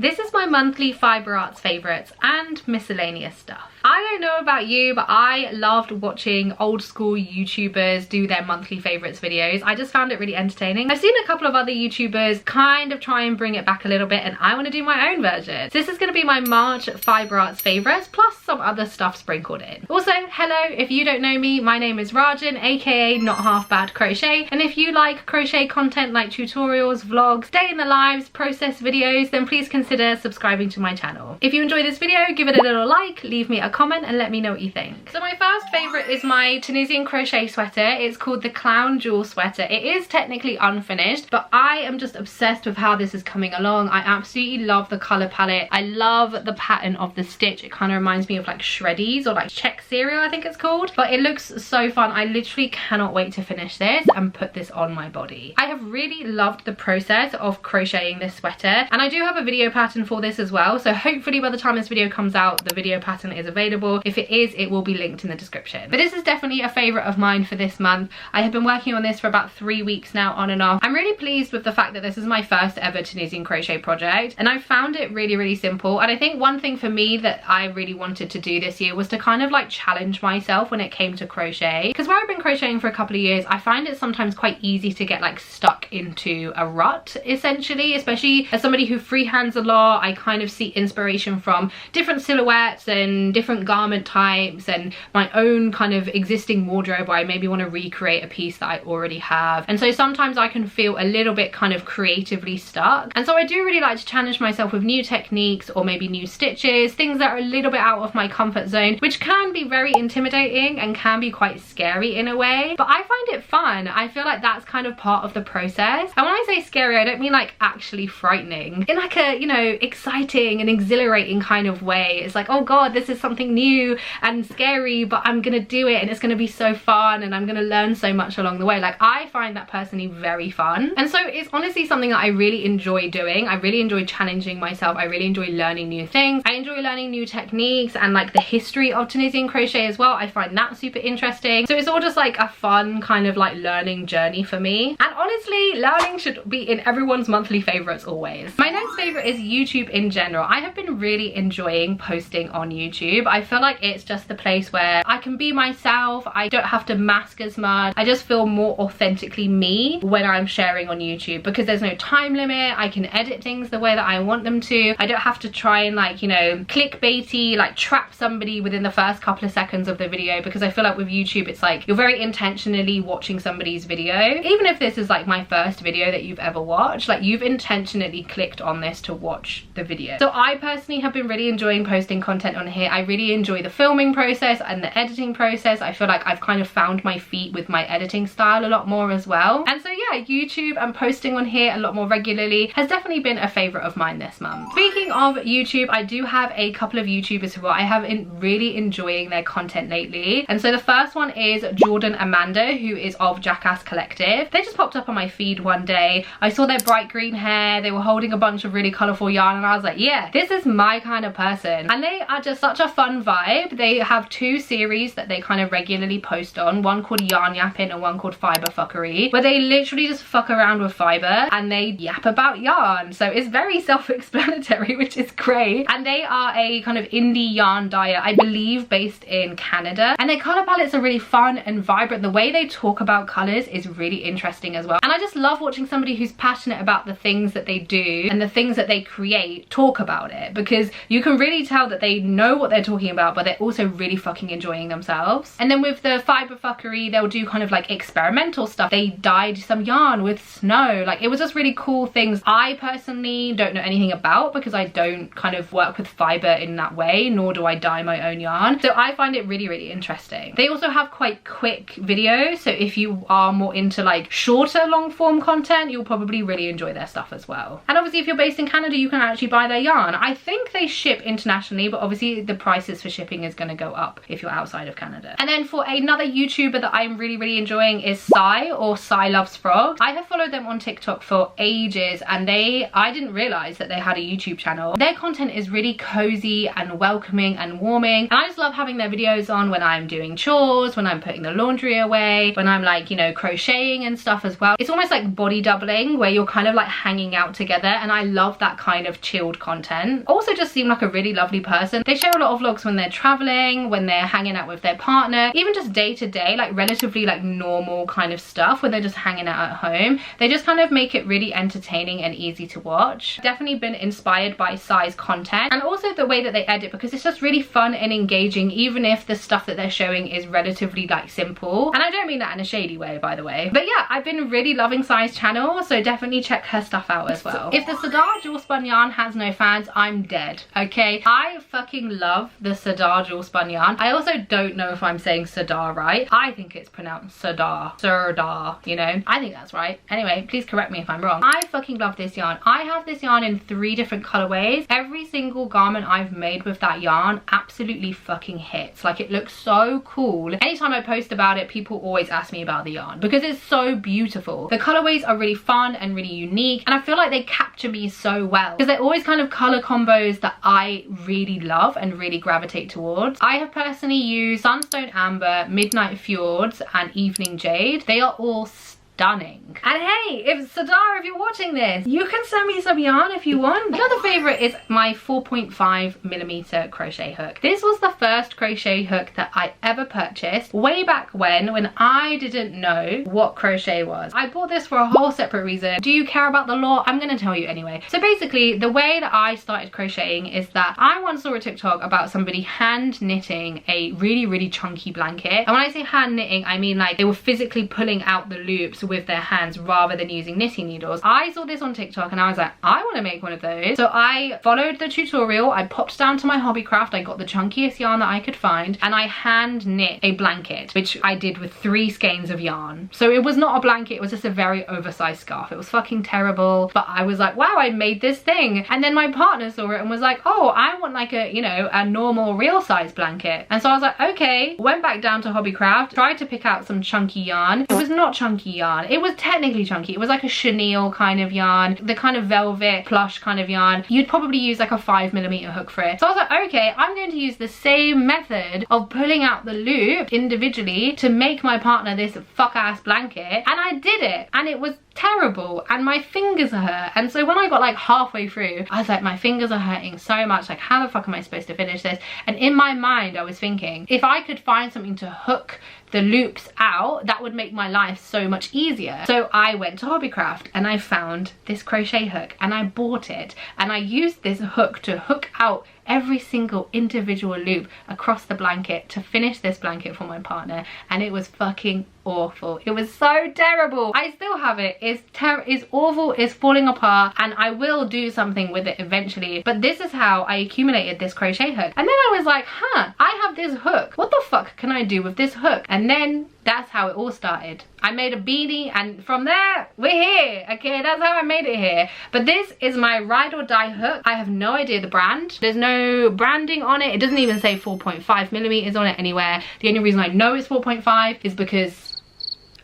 This is my monthly fibre arts favourites and miscellaneous stuff. I don't know about you, but I loved watching old school YouTubers do their monthly favourites videos. I just found it really entertaining. I've seen a couple of other YouTubers kind of try and bring it back a little bit, and I want to do my own version. So this is going to be my March fibre arts favourites plus some other stuff sprinkled in. Also, hello, if you don't know me, my name is Rajan, aka Not Half Bad Crochet, and if you like crochet content like tutorials, vlogs, day in the lives, process videos, then please consider subscribing to my channel. If you enjoy this video, give it a little like, leave me a comment and let me know what you think. So my first favourite is my Tunisian crochet sweater. It's called the Clown Jewel sweater. It is technically unfinished, but I am just obsessed with how this is coming along. I absolutely love the colour palette. I love the pattern of the stitch. It kind of reminds me of like Shreddies or like Czech cereal, I think it's called. But it looks so fun. I literally cannot wait to finish this and put this on my body. I have really loved the process of crocheting this sweater, and I do have a video pattern for this as well, so hopefully by the time this video comes out the video pattern is available. If it is, it will be linked in the description. But this is definitely a favourite of mine for this month. I have been working on this for about 3 weeks now, on and off. I'm really pleased with the fact that this is my first ever Tunisian crochet project, and I found it really simple. And I think one thing for me that I really wanted to do this year was to kind of like challenge myself when it came to crochet, because where I've been crocheting for a couple of years, I find it sometimes quite easy to get like stuck into a rut, essentially, especially as somebody who freehands a lot. I kind of see inspiration from different silhouettes and different garment types and my own kind of existing wardrobe where I maybe want to recreate a piece that I already have, and so sometimes I can feel a little bit kind of creatively stuck. And so I do really like to challenge myself with new techniques or maybe new stitches, things that are a little bit out of my comfort zone, which can be very intimidating and can be quite scary in a way, but I find it fun. I feel like that's kind of part of the process. And when I say scary, I don't mean like actually frightening, in like a, you know, exciting and exhilarating kind of way. It's like, oh god, this is something new and scary, but I'm gonna do it and it's gonna be so fun and I'm gonna learn so much along the way. Like, I find that personally very fun, and so it's honestly something that I really enjoy doing. I really enjoy challenging myself. I really enjoy learning new things. I enjoy learning new techniques and like the history of Tunisian crochet as well. I find that super interesting. So it's all just like a fun kind of like learning journey for me, and honestly learning should be in everyone's monthly favorites always. My next favorite is YouTube in general. I have been really enjoying posting on YouTube. I feel like it's just the place where I can be myself. I don't have to mask as much. I just feel more authentically me when I'm sharing on YouTube, because there's no time limit. I can edit things the way that I want them to. I don't have to try and like, you know, clickbaity, like trap somebody within the first couple of seconds of the video, because I feel like with YouTube it's like you're very intentionally watching somebody's video. Even if this is like my first video that you've ever watched, like you've intentionally clicked on this to watch the video. So I personally have been really enjoying posting content on here. I really enjoy the filming process and the editing process. I feel like I've kind of found my feet with my editing style a lot more as well. And so yeah, YouTube and posting on here a lot more regularly has definitely been a favorite of mine this month. Speaking of YouTube, I do have a couple of YouTubers who I have been really enjoying their content lately. And so the first one is Jordan Amanda, who is of Jackass Collective. They just popped up on my feed one day. I saw their bright green hair. They were holding a bunch of really colourful yarn, and I was like, yeah, this is my kind of person. And they are just such a fun vibe. They have 2 series that they kind of regularly post on, one called Yarn Yapping and one called Fibre Fuckery, where they literally just fuck around with fibre and they yap about yarn. So it's very self-explanatory, which is great. And they are a kind of indie yarn dyer, I believe based in Canada, and their colour palettes are really fun and vibrant. The way they talk about colours is really interesting as well, and I just love watching somebody who's passionate about the things that they do and the things that they create talk about it, because you can really tell that they know what they're talking about, but they're also really fucking enjoying themselves. And then with the Fibre Fuckery, they'll do kind of like experimental stuff. They dyed some yarn with snow. Like, it was just really cool things I personally don't know anything about, because I don't kind of work with fibre in that way, nor do I dye my own yarn. So I find it really interesting. They also have quite quick videos, so if you are more into like shorter long form content, you'll probably really enjoy their stuff as well. And obviously if you're based in Canada, you can actually buy their yarn. I think think they ship internationally, but obviously the prices for shipping is going to go up if you're outside of Canada. And then for another YouTuber that I'm really enjoying is Sai, or Sai Loves Frogs. I have followed them on TikTok for ages, and I didn't realize that they had a YouTube channel. Their content is really cozy and welcoming and warming, and I just love having their videos on when I'm doing chores, when I'm putting the laundry away, when I'm like, you know, crocheting and stuff as well. It's almost like body doubling, where you're kind of like hanging out together, and I love that kind of chilled content. Also just seem like a really lovely person. They share a lot of vlogs when they're traveling, when they're hanging out with their partner, even just day to day, like relatively like normal kind of stuff where they're just hanging out at home. They just kind of make it really entertaining and easy to watch. Definitely been inspired by Sai's content, and also the way that they edit, because it's just really fun and engaging, even if the stuff that they're showing is relatively like simple. And I don't mean that in a shady way, by the way. But yeah, I've been really loving Sai's channel, so definitely check her stuff out as well. If the Sadar Jewel Spun Yarn has no fans, I'm dead, okay? I fucking love the Sadar Jewel Spun Yarn. I also don't know if I'm saying Sadar right. I think it's pronounced Sadar. Sardar, you know? I think that's right. Anyway, please correct me if I'm wrong. I fucking love this yarn. I have this yarn in 3 different colorways. Every single garment I've made with that yarn absolutely fucking hits. Like, it looks so cool. Anytime I post about it, people always ask me about the yarn because it's so beautiful. The colorways are really fun and really unique, and I feel like they capture me so well because they're always kind of color combos that I really love and really gravitate towards. I have personally used Sunstone Amber, Midnight Fjords and Evening Jade. They are all stunning. And hey, if Sadar, if you're watching this, you can send me some yarn if you want. Another favorite is my 4.5mm crochet hook. This was the first crochet hook that I ever purchased way back when I didn't know what crochet was. I bought this for a whole separate reason. Do you care about the lore? I'm gonna tell you anyway. So basically, the way that I started crocheting is that I once saw a TikTok about somebody hand knitting a really chunky blanket. And when I say hand knitting, I mean like they were physically pulling out the loops with their hands rather than using knitting needles. I saw this on TikTok and I was like, I want to make one of those. So I followed the tutorial, I popped down to my Hobbycraft, I got the chunkiest yarn that I could find, and I hand knit a blanket, which I did with 3 skeins of yarn. So it was not a blanket, it was just a very oversized scarf. It was fucking terrible, but I was like, wow, I made this thing. And then my partner saw it and was like, oh, I want like a, you know, a normal real size blanket. And so I was like, okay, went back down to Hobbycraft, tried to pick out some chunky yarn. It was not chunky yarn. It was technically chunky. It was like a chenille kind of yarn, the kind of velvet plush kind of yarn. You'd probably use like a 5mm hook for it. So I was like, okay, I'm going to use the same method of pulling out the loop individually to make my partner this fuck ass blanket, and I did it, and it was terrible, and my fingers hurt. And so when I got like halfway through, I was like, my fingers are hurting so much, like how the fuck am I supposed to finish this? And in my mind I was thinking, if I could find something to hook the loops out, that would make my life so much easier. So I went to Hobbycraft and I found this crochet hook and I bought it, and I used this hook to hook out every single individual loop across the blanket to finish this blanket for my partner, and it was fucking awful. It was so terrible. I still have it. It's awful, it's falling apart, and I will do something with it eventually, but this is how I accumulated this crochet hook. And then I was like, huh, I have this hook, what the fuck can I do with this hook? And then that's how it all started. I made a beanie, and from there we're here. Okay, that's how I made it here. But this is my ride or die hook. I have no idea the brand. There's no branding on it. It doesn't even say 4.5mm on it anywhere. The only reason I know it's 4.5 is because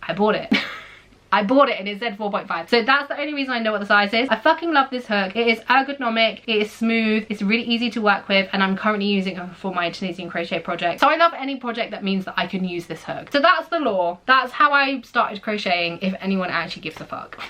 I bought it. I bought it and it said 4.5. So that's the only reason I know what the size is. I fucking love this hook. It is ergonomic, it is smooth, it's really easy to work with, and I'm currently using it for my Tunisian crochet project. So I love any project that means that I can use this hook. So that's the lore. That's how I started crocheting, if anyone actually gives a fuck.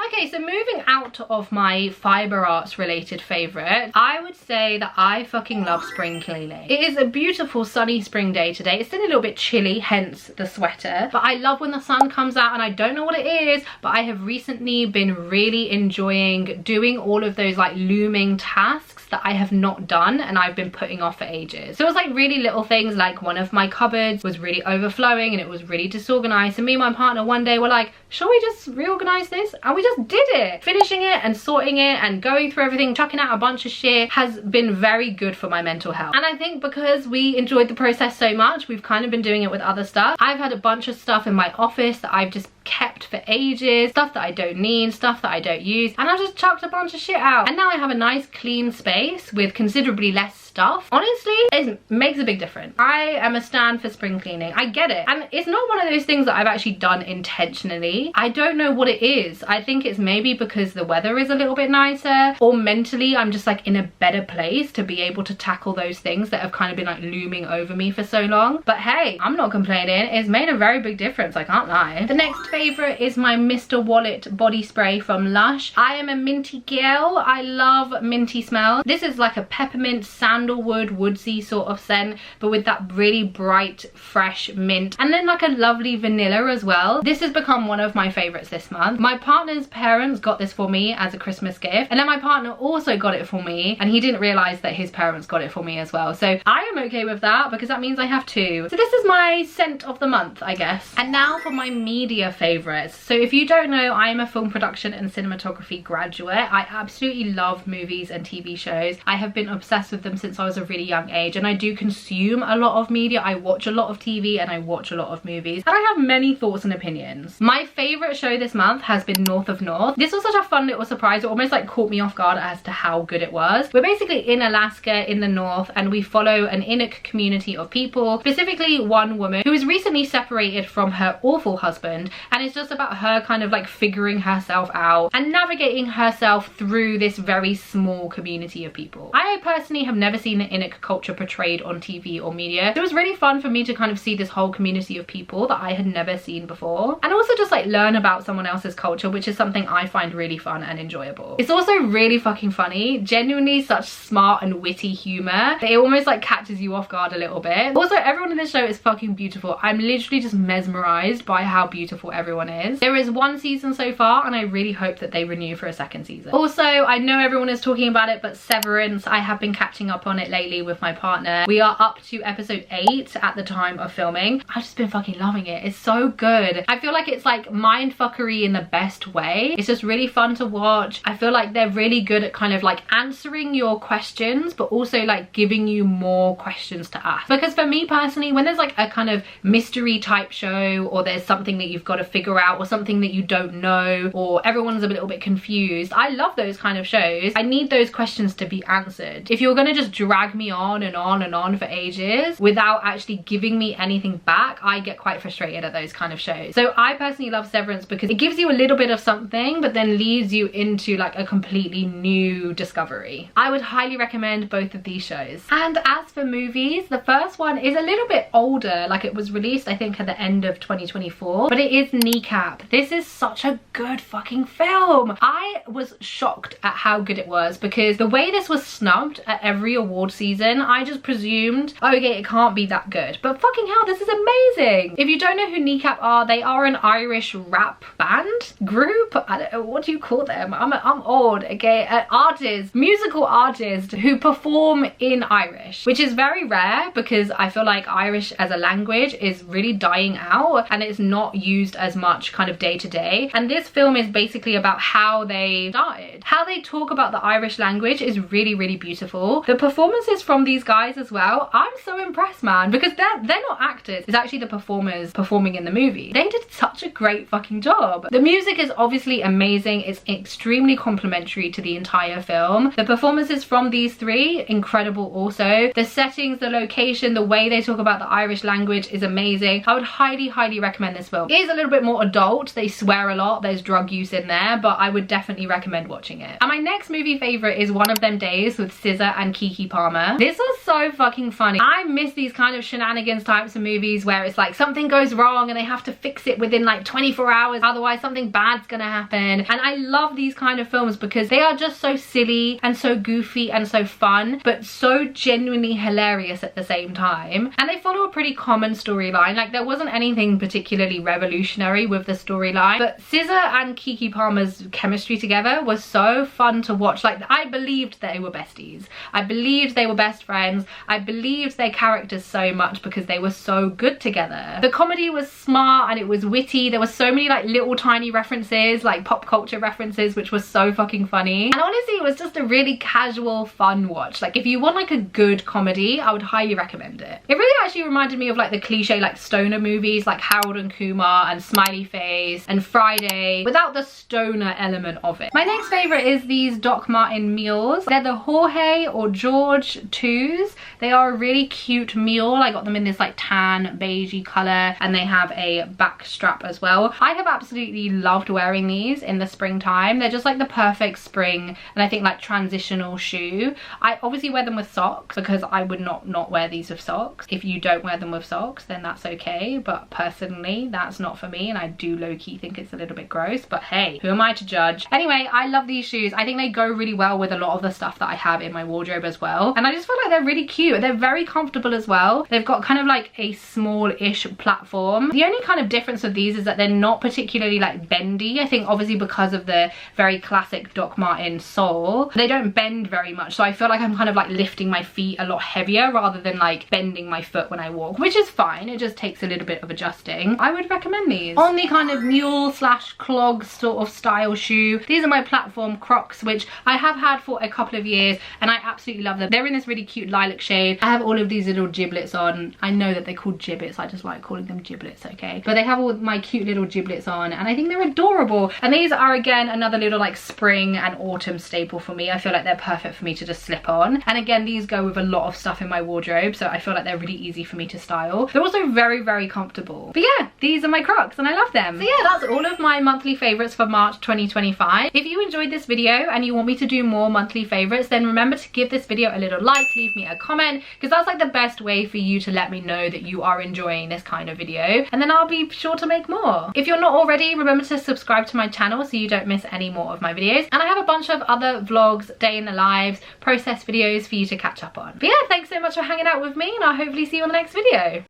Okay, so moving out of my fibre arts related favourite, I would say that I fucking love spring cleaning. It is a beautiful sunny spring day today. It's still a little bit chilly, hence the sweater. But I love when the sun comes out, and I don't know what it is, but I have recently been really enjoying doing all of those like looming tasks that I have not done and I've been putting off for ages. So it was like really little things, like one of my cupboards was really overflowing and it was really disorganized, and me and my partner one day were like, shall we just reorganize this? And we just did it. Finishing it and sorting it and going through everything, chucking out a bunch of shit has been very good for my mental health. And I think because we enjoyed the process so much, we've kind of been doing it with other stuff. I've had a bunch of stuff in my office that I've just kept for ages, stuff that I don't need, stuff that I don't use, and I've just chucked a bunch of shit out. And now I have a nice clean space with considerably less stuff. Honestly, it makes a big difference. I am a stand for spring cleaning. I get it. And it's not one of those things that I've actually done intentionally. I don't know what it is. I think it's maybe because the weather is a little bit nicer, or mentally I'm just like in a better place to be able to tackle those things that have kind of been like looming over me for so long. But hey, I'm not complaining. It's made a very big difference, I can't lie. The next favorite is my Mr. Wallet body spray from Lush. I am a minty girl. I love minty smells. This is like a peppermint, sandalwood, woodsy sort of scent, but with that really bright, fresh mint, and then like a lovely vanilla as well. This has become one of my favorites this month. My partner's parents got this for me as a Christmas gift, and then my partner also got it for me, and he didn't realize that his parents got it for me as well. So I am okay with that because that means I have two. So this is my scent of the month, I guess. And now for my media favorites. So if you don't know, I am a film production and cinematography graduate. I absolutely love movies and TV shows. I have been obsessed with them since I was a really young age, and I do consume a lot of media. I watch a lot of TV and I watch a lot of movies, and I have many thoughts and opinions. My favorite show this month has been North of North. This was such a fun little surprise. It almost like caught me off guard as to how good it was. We're basically in Alaska in the north, and we follow an Inuk community of people, specifically one woman who is recently separated from her awful husband, and it's just about her kind of like figuring herself out and navigating herself through this very small community of people. I personally have never seen the Inuk culture portrayed on TV or media. It was really fun for me to kind of see this whole community of people that I had never seen before, and also just like learn about someone else's culture, which is something I find really fun and enjoyable. It's also really fucking funny, genuinely such smart and witty humor that it almost like catches you off guard a little bit. Also, everyone in this show is fucking beautiful. I'm literally just mesmerized by how beautiful everyone is. There is one season so far, and I really hope that they renew for a second season. Also, I know everyone is talking about it, but Severance, I have been catching up on it lately with my partner. We are up to episode 8 at the time of filming. I've just been fucking loving it. It's so good. I feel like it's like mindfuckery in the best way. It's just really fun to watch. I feel like they're really good at kind of like answering your questions, but also like giving you more questions to ask. Because for me personally, when there's like a kind of mystery type show, or there's something that you've got to figure out, or something that you don't know, or everyone's a little bit confused, I love those kind of shows. I need those questions to be answered. If you're gonna just drag me on and on and on for ages without actually giving me anything back, I get quite frustrated at those kind of shows. So I personally love Severance because it gives you a little bit of something, but then leads you into like a completely new discovery. I would highly recommend both of these shows. And as for movies, the first one is a little bit older, like it was released I think at the end of 2024, but it is Kneecap. This is such a good fucking film. I was shocked at how good it was, because the way this was snubbed at every award season, I just presumed, okay, it can't be that good. But fucking hell, this is amazing. If you don't know who Kneecap are, they are an Irish rap band group. I don't know, what do you call them? I'm old, okay? Artists, musical artists who perform in Irish, which is very rare because I feel like Irish as a language is really dying out and it's not used as much kind of day to day. And this film is basically about how they started. How they talk about the Irish language is really, really beautiful. The performances from these guys as well, I'm so impressed, man, because they're not actors. It's actually the performers performing in the movie. They did such a great fucking job. The music is obviously amazing. It's extremely complimentary to the entire film. The performances from these three, incredible also. The settings, the location, the way they talk about the Irish language is amazing. I would highly, highly recommend this film. It is a little bit more adult. They swear a lot. There's drug use in there, but I would definitely recommend watching it. And my next movie favorite is One of Them Days with SZA and Keke Palmer. This was so fucking funny. I miss these kind of shenanigans types of movies where it's like something goes wrong and they have to fix it within like 24 hours, otherwise something bad's gonna happen. And I love these kind of films because they are just so silly and so goofy and so fun, but so genuinely hilarious at the same time. And they follow a pretty common storyline. Like, there wasn't anything particularly revolutionary with the storyline, but SZA and Keke Palmer's chemistry together was so fun to watch. Like, I believed they were besties. I believed they were best friends. siblings. I believed their characters so much because they were so good together. The comedy was smart and it was witty. There were so many like little tiny references, like pop culture references, which was so fucking funny. And honestly, it was just a really casual, fun watch. Like if you want like a good comedy, I would highly recommend it. It really actually reminded me of like the cliche like stoner movies like Harold and Kumar and Smiley Face and Friday, without the stoner element of it. My next favorite is these Doc Martin mules. They're the Jorge or George 2s. They are a really cute mule. I got them in this like tan beigey color and they have a back strap as well. I have absolutely loved wearing these in the springtime. They're just like the perfect spring and I think like transitional shoe. I obviously wear them with socks because I would not wear these with socks. If you don't wear them with socks, then that's okay, but personally that's not for me and I do low-key think it's a little bit gross, but hey, who am I to judge? Anyway, I love these shoes. I think they go really well with a lot of the stuff that I have in my wardrobe as well, and I just feel like they're really cute. They're very comfortable as well. They've got kind of like a small-ish platform. The only kind of difference of these is that they're not particularly like bendy. I think obviously because of the very classic Doc Martin sole, they don't bend very much, so I feel like I'm kind of like lifting my feet a lot heavier rather than like bending my foot when I walk, which is fine. It just takes a little bit of adjusting. I would recommend these. On the kind of mule slash clog sort of style shoe, these are my platform Crocs, which I have had for a couple of years and I absolutely love them. They're in this really cute lilac shade. I have all of these little giblets on. I know that they're called gibbets, I just like calling them giblets, okay? But they have all my cute little giblets on and I think they're adorable. And these are again another little like spring and autumn staple for me. I feel like they're perfect for me to just slip on. And again, these go with a lot of stuff in my wardrobe, so I feel like they're really easy for me to style. They're also very, very comfortable. But yeah, these are my Crocs and I love them. So yeah, that's all of my monthly favorites for March 2025. If you enjoyed this video and you want me to do more monthly favorites, then remember to give this video a little like, leave me a comment, because that's like the best way for you to let me know that you are enjoying this kind of video, and then I'll be sure to make more. If you're not already, remember to subscribe to my channel so you don't miss any more of my videos, and I have a bunch of other vlogs, day in the lives, process videos for you to catch up on. But yeah, thanks so much for hanging out with me and I'll hopefully see you on the next video.